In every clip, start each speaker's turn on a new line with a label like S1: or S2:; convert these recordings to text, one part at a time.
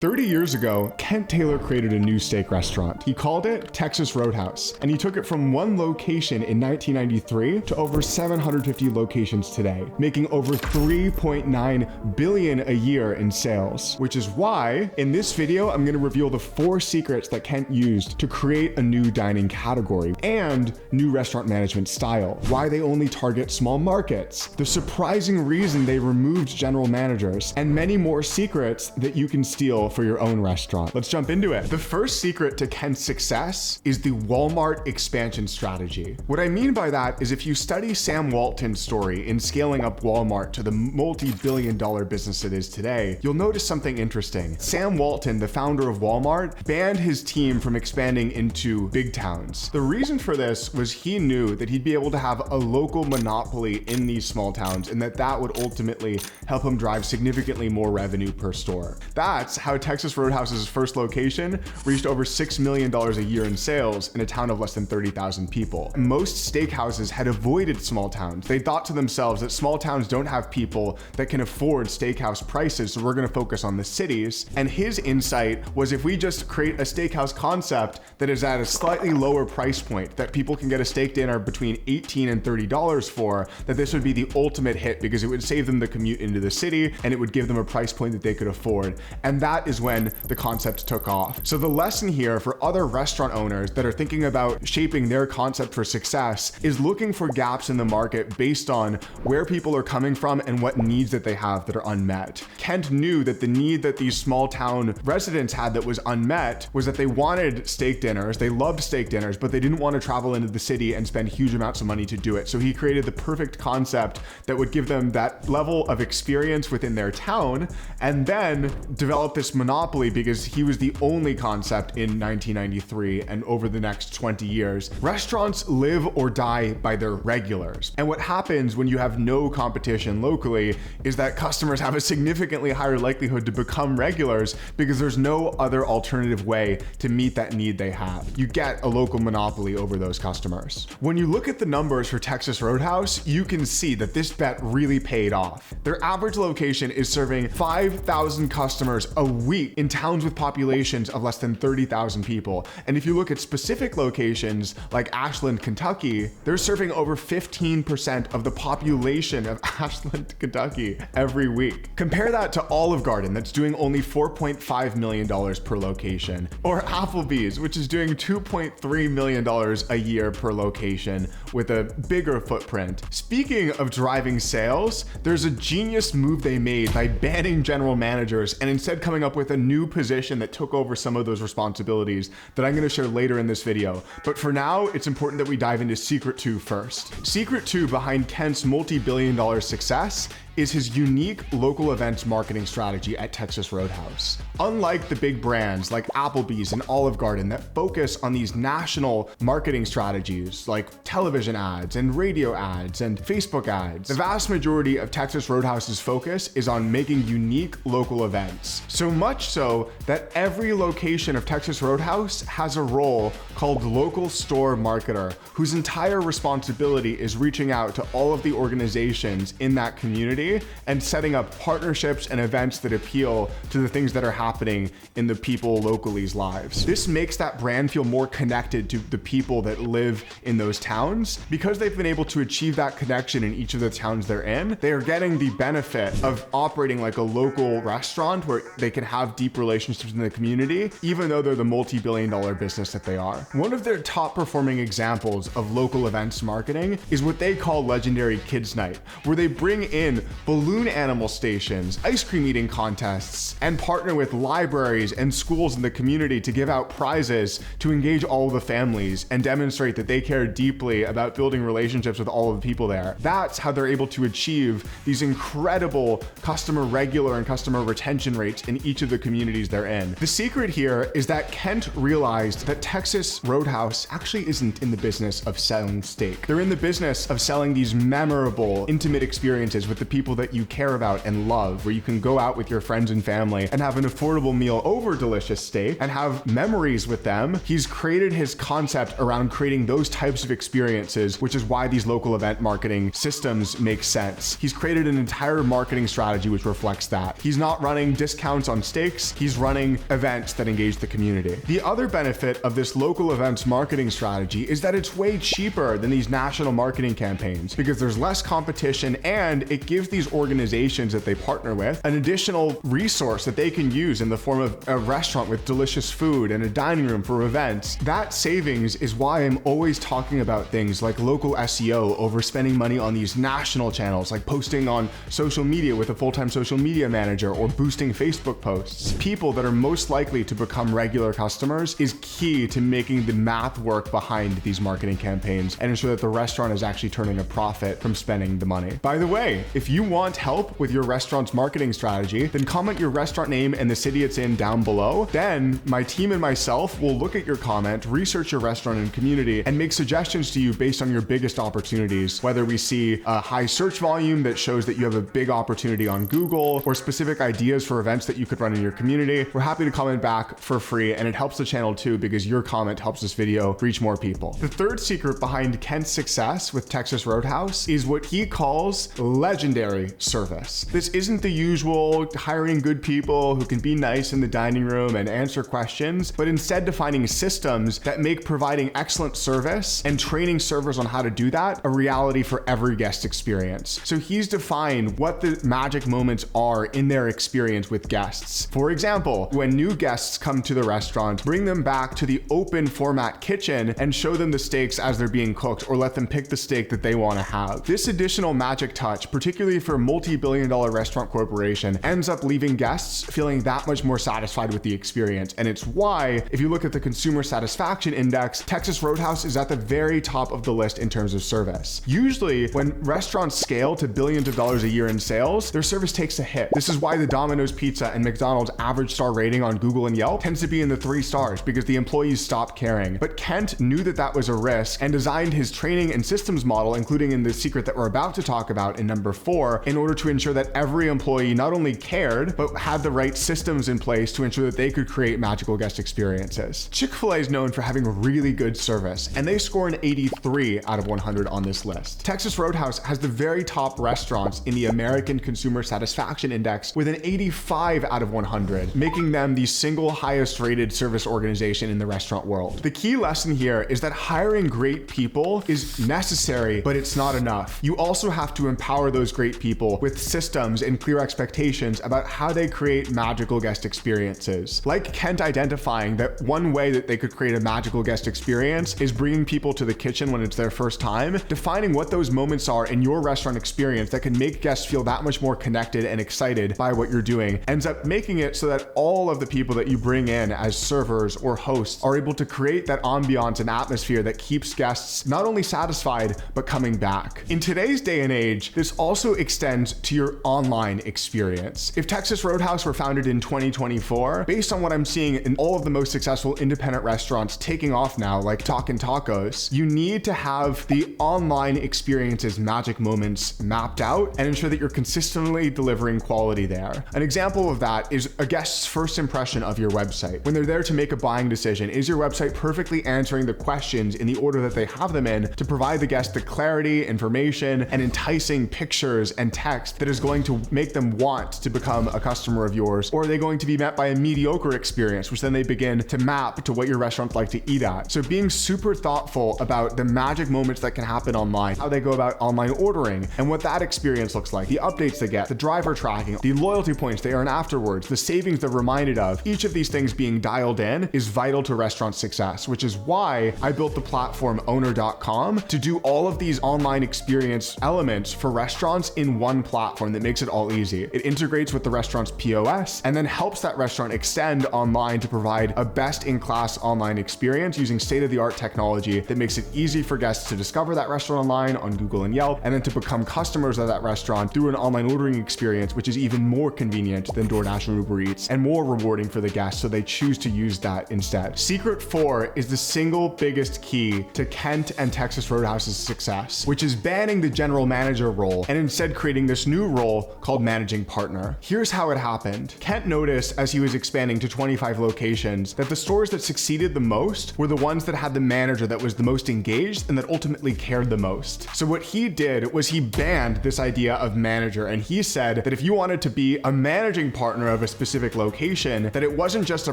S1: 30 years ago, Kent Taylor created a new steak restaurant. He called it Texas Roadhouse, and he took it from one location in 1993 to over 750 locations today, making over $3.9 billion a year in sales, which is why in this video, I'm gonna reveal the 4 secrets that Kent used to create a new dining category and new restaurant management style, why they only target small markets, the surprising reason they removed general managers, and many more secrets that you can steal for your own restaurant. Let's jump into it. The first secret to Kent's success is the Walmart expansion strategy. What I mean by that is if you study Sam Walton's story in scaling up Walmart to the multi-billion-dollar business it is today, you'll notice something interesting. Sam Walton, the founder of Walmart, banned his team from expanding into big towns. The reason for this was he knew that he'd be able to have a local monopoly in these small towns and that would ultimately help him drive significantly more revenue per store. That's how Texas Roadhouse's first location reached over $6 million a year in sales in a town of less than 30,000 people. Most steakhouses had avoided small towns. They thought to themselves that small towns don't have people that can afford steakhouse prices, so we're gonna focus on the cities. And his insight was if we just create a steakhouse concept that is at a slightly lower price point, that people can get a steak dinner between $18 and $30 for, that this would be the ultimate hit because it would save them the commute into the city and it would give them a price point that they could afford. And that is when the concept took off. So the lesson here for other restaurant owners that are thinking about shaping their concept for success is looking for gaps in the market based on where people are coming from and what needs that they have that are unmet. Kent knew that the need that these small town residents had that was unmet was that they wanted steak dinners, they loved steak dinners, but they didn't want to travel into the city and spend huge amounts of money to do it. So he created the perfect concept that would give them that level of experience within their town and then develop this monopoly because he was the only concept in 1993 and over the next 20 years. Restaurants live or die by their regulars. And what happens when you have no competition locally is that customers have a significantly higher likelihood to become regulars because there's no other alternative way to meet that need they have. You get a local monopoly over those customers. When you look at the numbers for Texas Roadhouse, you can see that this bet really paid off. Their average location is serving 5,000 customers a week in towns with populations of less than 30,000 people. And if you look at specific locations like Ashland, Kentucky, they're serving over 15% of the population of Ashland, Kentucky every week. Compare that to Olive Garden that's doing only $4.5 million per location, or Applebee's, which is doing $2.3 million a year per location with a bigger footprint. Speaking of driving sales, there's a genius move they made by banning general managers and instead coming up with a new position that took over some of those responsibilities that I'm gonna share later in this video. But for now, it's important that we dive into Secret 2 first. Secret 2 behind Kent's multi-billion-dollar success is his unique local events marketing strategy at Texas Roadhouse. Unlike the big brands like Applebee's and Olive Garden that focus on these national marketing strategies like television ads and radio ads and Facebook ads, the vast majority of Texas Roadhouse's focus is on making unique local events. So much so that every location of Texas Roadhouse has a role called local store marketer, whose entire responsibility is reaching out to all of the organizations in that community and setting up partnerships and events that appeal to the things that are happening in the people locally's lives. This makes that brand feel more connected to the people that live in those towns. Because they've been able to achieve that connection in each of the towns they're in, they are getting the benefit of operating like a local restaurant where they can have deep relationships in the community, even though they're the multi-billion-dollar business that they are. One of their top performing examples of local events marketing is what they call Legendary Kids Night, where they bring in balloon animal stations, ice cream eating contests, and partner with libraries and schools in the community to give out prizes to engage all of the families and demonstrate that they care deeply about building relationships with all of the people there. That's how they're able to achieve these incredible customer regular and customer retention rates in each of the communities they're in. The secret here is that Kent realized that Texas Roadhouse actually isn't in the business of selling steak. They're in the business of selling these memorable, intimate experiences with the people people that you care about and love, where you can go out with your friends and family and have an affordable meal over delicious steak and have memories with them. He's created his concept around creating those types of experiences, which is why these local event marketing systems make sense. He's created an entire marketing strategy which reflects that. He's not running discounts on steaks, he's running events that engage the community. The other benefit of this local events marketing strategy is that it's way cheaper than these national marketing campaigns because there's less competition, and it gives these organizations that they partner with an additional resource that they can use in the form of a restaurant with delicious food and a dining room for events. That savings is why I'm always talking about things like local SEO over spending money on these national channels, like posting on social media with a full-time social media manager or boosting Facebook posts. People that are most likely to become regular customers is key to making the math work behind these marketing campaigns and ensure that the restaurant is actually turning a profit from spending the money. By the way, if you want help with your restaurant's marketing strategy, then comment your restaurant name and the city it's in down below. Then my team and myself will look at your comment, research your restaurant and community, and make suggestions to you based on your biggest opportunities, whether we see a high search volume that shows that you have a big opportunity on Google or specific ideas for events that you could run in your community. We're happy to comment back for free, and it helps the channel too because your comment helps this video reach more people. The third secret behind Kent's success with Texas Roadhouse is what he calls legendary service. This isn't the usual hiring good people who can be nice in the dining room and answer questions, but instead defining systems that make providing excellent service and training servers on how to do that a reality for every guest experience. So he's defined what the magic moments are in their experience with guests. For example, when new guests come to the restaurant, bring them back to the open format kitchen and show them the steaks as they're being cooked, or let them pick the steak that they want to have. This additional magic touch, particularly for a multi-billion-dollar restaurant corporation, ends up leaving guests feeling that much more satisfied with the experience. And it's why, if you look at the consumer satisfaction index, Texas Roadhouse is at the very top of the list in terms of service. Usually, when restaurants scale to billions of dollars a year in sales, their service takes a hit. This is why the Domino's Pizza and McDonald's average star rating on Google and Yelp tends to be in the 3 stars because the employees stop caring. But Kent knew that that was a risk and designed his training and systems model, including in the secret that we're about to talk about in number 4, in order to ensure that every employee not only cared, but had the right systems in place to ensure that they could create magical guest experiences. Chick-fil-A is known for having really good service, and they score an 83 out of 100 on this list. Texas Roadhouse has the very top restaurants in the American Consumer Satisfaction Index with an 85 out of 100, making them the single highest rated service organization in the restaurant world. The key lesson here is that hiring great people is necessary, but it's not enough. You also have to empower those great people with systems and clear expectations about how they create magical guest experiences. Like Kent identifying that one way that they could create a magical guest experience is bringing people to the kitchen when it's their first time, defining what those moments are in your restaurant experience that can make guests feel that much more connected and excited by what you're doing, ends up making it so that all of the people that you bring in as servers or hosts are able to create that ambiance and atmosphere that keeps guests not only satisfied, but coming back. In today's day and age, this also extends to your online experience. If Texas Roadhouse were founded in 2024, based on what I'm seeing in all of the most successful independent restaurants taking off now, like Talkin' Tacos, you need to have the online experiences magic moments mapped out and ensure that you're consistently delivering quality there. An example of that is a guest's first impression of your website. When they're there to make a buying decision, is your website perfectly answering the questions in the order that they have them in to provide the guest the clarity, information, and enticing pictures and text that is going to make them want to become a customer of yours? Or are they going to be met by a mediocre experience, which then they begin to map to what your restaurant like to eat at? So being super thoughtful about the magic moments that can happen online, how they go about online ordering, and what that experience looks like, the updates they get, the driver tracking, the loyalty points they earn afterwards, the savings they're reminded of, each of these things being dialed in is vital to restaurant success, which is why I built the platform Owner.com to do all of these online experience elements for restaurants in one platform that makes it all easy. It integrates with the restaurant's POS and then helps that restaurant extend online to provide a best-in-class online experience using state-of-the-art technology that makes it easy for guests to discover that restaurant online on Google and Yelp, and then to become customers of that restaurant through an online ordering experience, which is even more convenient than DoorDash and Uber Eats and more rewarding for the guests, so they choose to use that instead. Secret 4 is the single biggest key to Kent and Texas Roadhouse's success, which is banning the general manager role and instead instead creating this new role called managing partner. Here's how it happened. Kent noticed as he was expanding to 25 locations that the stores that succeeded the most were the ones that had the manager that was the most engaged and that ultimately cared the most. So what he did was he banned this idea of manager, and he said that if you wanted to be a managing partner of a specific location, that it wasn't just a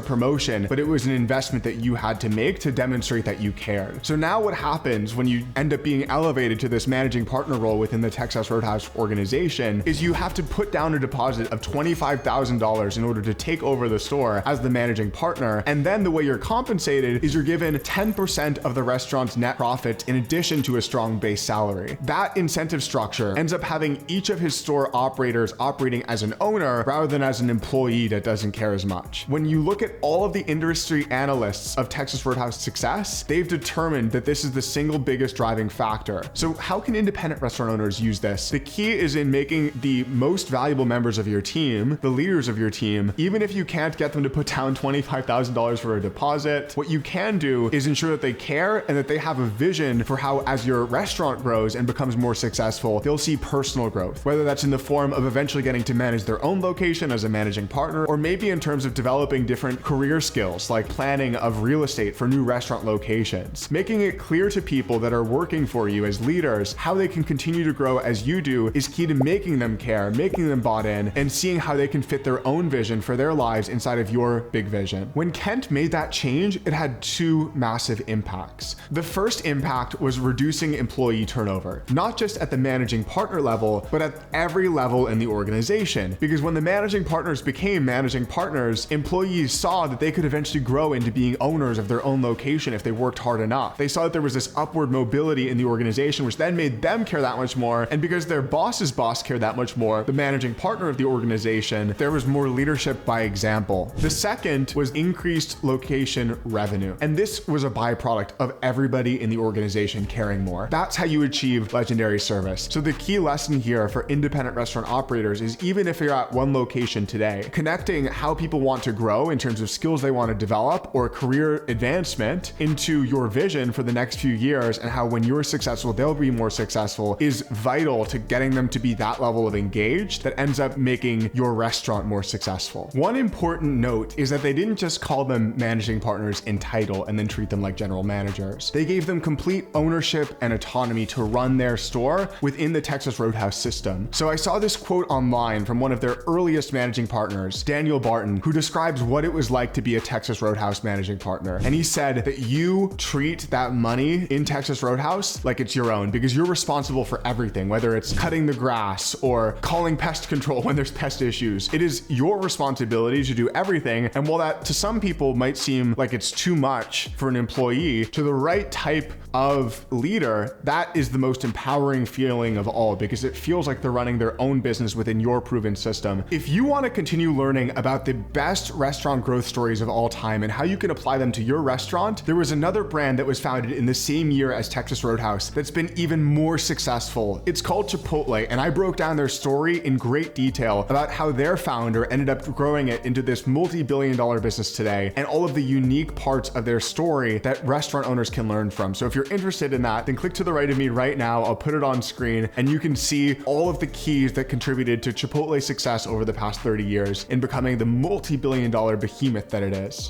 S1: promotion, but it was an investment that you had to make to demonstrate that you cared. So now what happens when you end up being elevated to this managing partner role within the Texas Roadhouse organization is you have to put down a deposit of $25,000 in order to take over the store as the managing partner. And then the way you're compensated is you're given 10% of the restaurant's net profit in addition to a strong base salary. That incentive structure ends up having each of his store operators operating as an owner rather than as an employee that doesn't care as much. When you look at all of the industry analysts of Texas Roadhouse success, they've determined that this is the single biggest driving factor. So how can independent restaurant owners use this? The key is in making the most valuable members of your team, the leaders of your team, even if you can't get them to put down $25,000 for a deposit, what you can do is ensure that they care and that they have a vision for how, as your restaurant grows and becomes more successful, they'll see personal growth, whether that's in the form of eventually getting to manage their own location as a managing partner, or maybe in terms of developing different career skills like planning of real estate for new restaurant locations. Making it clear to people that are working for you as leaders how they can continue to grow as you do is key to making them care, making them bought in, and seeing how they can fit their own vision for their lives inside of your big vision. When Kent made that change, it had two massive impacts. The first impact was reducing employee turnover, not just at the managing partner level, but at every level in the organization. Because when the managing partners became managing partners, employees saw that they could eventually grow into being owners of their own location if they worked hard enough. They saw that there was this upward mobility in the organization, which then made them care that much more. And because their boss's boss cared that much more, the managing partner of the organization, there was more leadership by example. The second was increased location revenue. And this was a byproduct of everybody in the organization caring more. That's how you achieve legendary service. So the key lesson here for independent restaurant operators is even if you're at one location today, connecting how people want to grow in terms of skills they want to develop or career advancement into your vision for the next few years and how when you're successful, they'll be more successful is vital to getting them to be that level of engaged that ends up making your restaurant more successful. One important note is that they didn't just call them managing partners in title and then treat them like general managers. They gave them complete ownership and autonomy to run their store within the Texas Roadhouse system. So I saw this quote online from one of their earliest managing partners, Daniel Barton, who describes what it was like to be a Texas Roadhouse managing partner. And he said that you treat that money in Texas Roadhouse like it's your own because you're responsible for everything, whether it's cutting the grass or calling pest control when there's pest issues. It is your responsibility to do everything. And while that to some people might seem like it's too much for an employee, to the right type of leader, that is the most empowering feeling of all because it feels like they're running their own business within your proven system. If you want to continue learning about the best restaurant growth stories of all time and how you can apply them to your restaurant, there was another brand that was founded in the same year as Texas Roadhouse that's been even more successful. It's called Chipotle, and I broke down their story in great detail about how their founder ended up growing it into this multi-billion-dollar business today and all of the unique parts of their story that restaurant owners can learn from. So if you're interested in that, then click to the right of me right now. I'll put it on screen and you can see all of the keys that contributed to Chipotle's success over the past 30 years in becoming the multi-billion-dollar behemoth that it is.